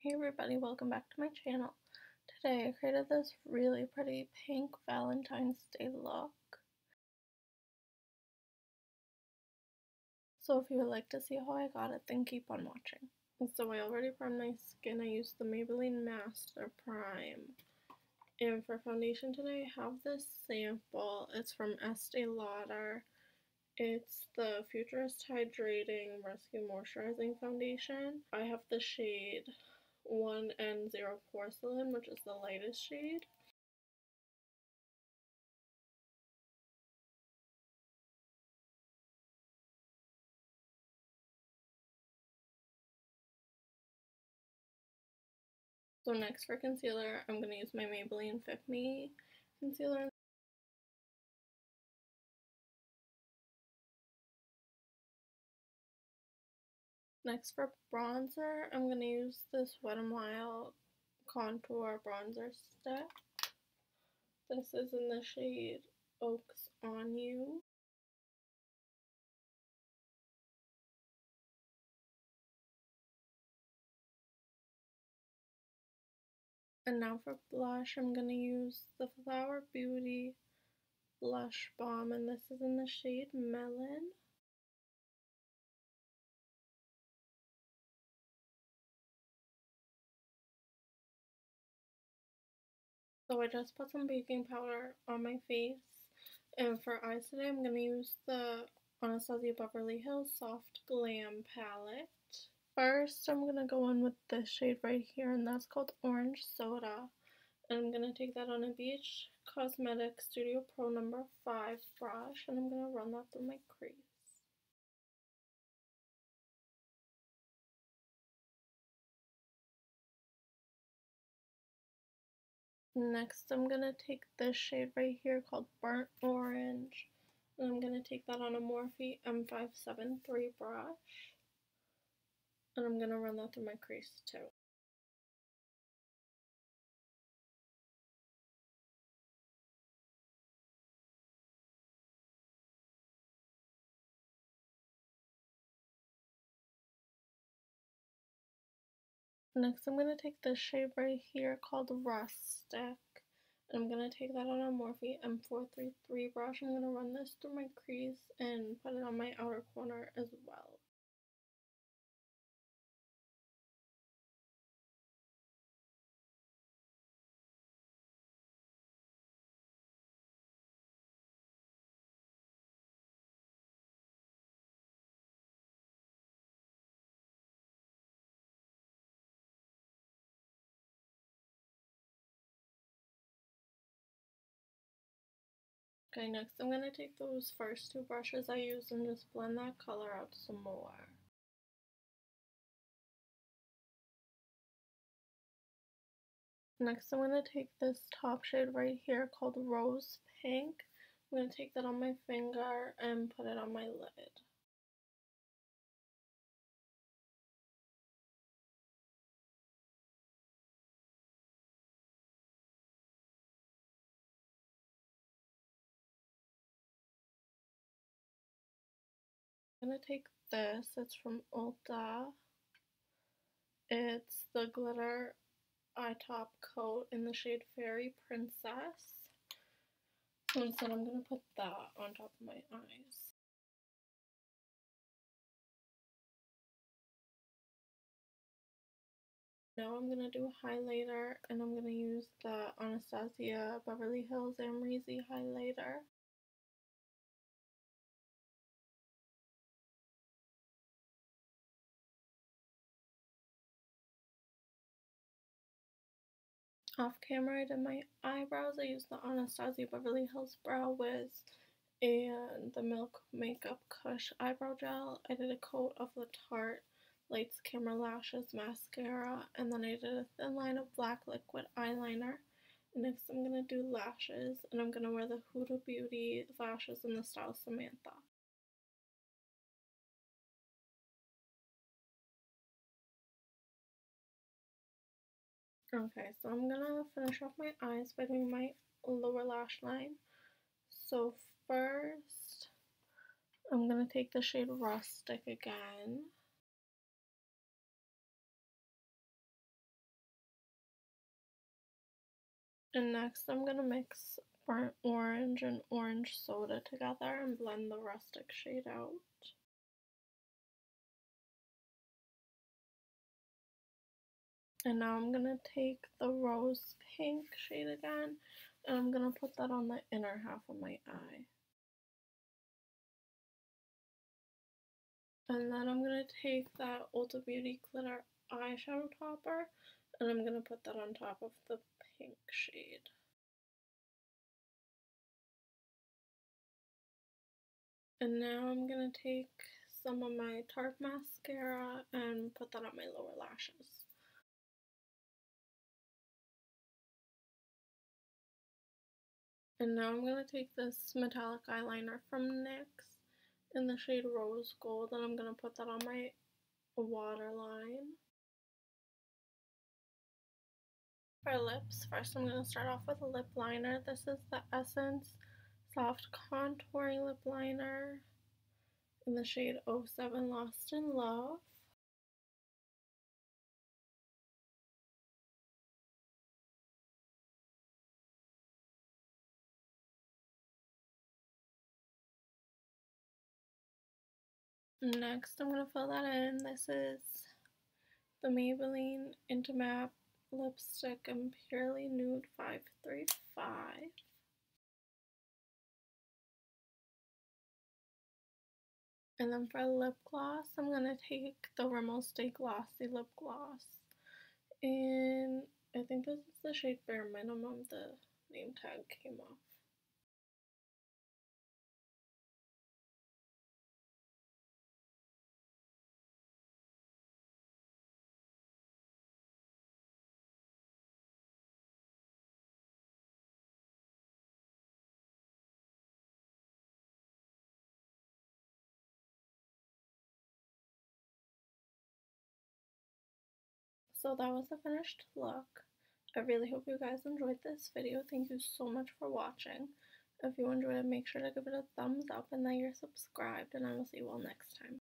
Hey everybody, welcome back to my channel. Today I created this really pretty pink Valentine's Day look. So if you would like to see how I got it, then keep on watching. And so I already primed my skin. I used the Maybelline Master Prime. And for foundation today, I have this sample. It's from Estee Lauder. It's the Futurist Hydrating Rescue Moisturizing Foundation. I have the shade 1N0 Porcelain, which is the lightest shade. So next for concealer, I'm going to use my Maybelline Fit Me concealer. Next for bronzer, I'm going to use this Wet n Wild Contour Bronzer Stick. This is in the shade Oaks On You. And now for blush, I'm going to use the Huda Beauty Blush Balm, and this is in the shade Melon. So I just put some baking powder on my face. And for eyes today, I'm going to use the Anastasia Beverly Hills Soft Glam palette. First, I'm going to go in with this shade right here, and that's called Orange Soda. And I'm going to take that on a Beach Cosmetics Studio Pro number 5 brush, and I'm going to run that through my crease. Next, I'm going to take this shade right here called Burnt Orange, and I'm going to take that on a Morphe M573 brush, and I'm going to run that through my crease too. Next, I'm going to take this shade right here called Rustic, and I'm going to take that on a Morphe M433 brush. I'm going to run this through my crease and put it on my outer corner as well. Okay, next I'm going to take those first two brushes I used and just blend that color out some more. Next I'm going to take this top shade right here called Rose Pink. I'm going to take that on my finger and put it on my lid. I'm going to take this, it's from Ulta. It's the glitter eye top coat in the shade Fairy Princess. So instead I'm going to put that on top of my eyes. Now I'm going to do a highlighter, and I'm going to use the Anastasia Beverly Hills Amrezy highlighter. Off camera I did my eyebrows. I used the Anastasia Beverly Hills Brow Wiz and the Milk Makeup Kush Eyebrow Gel. I did a coat of the Tarte Lights Camera Lashes Mascara, and then I did a thin line of black liquid eyeliner. Next I'm going to do lashes, and I'm going to wear the Huda Beauty lashes in the style Samantha. Okay, so I'm gonna finish off my eyes by doing my lower lash line. So first, I'm gonna take the shade Rustic again. And next I'm going to mix burnt orange and orange soda together and blend the rustic shade out. And now I'm going to take the rose pink shade again and I'm going to put that on the inner half of my eye. And then I'm going to take that Ulta Beauty Glitter eyeshadow topper and I'm going to put that on top of the pink shade. And now I'm going to take some of my Tarte mascara and put that on my lower lashes. And now I'm going to take this metallic eyeliner from NYX in the shade Rosegold and I'm going to put that on my waterline. For lips, first I'm going to start off with a lip liner. This is the Essence Soft Contouring Lip Liner in the shade 07 Lost in Love. Next, I'm going to fill that in. This is the Maybelline Intimatte Lipstick in Purely Nude 535. And then for lip gloss, I'm going to take the Rimmel Stay Glossy Lip Gloss. And I think this is the shade Bare Minimum. The name tag came off. So that was the finished look. I really hope you guys enjoyed this video. Thank you so much for watching. If you enjoyed it, make sure to give it a thumbs up and that you're subscribed, and I will see you all next time.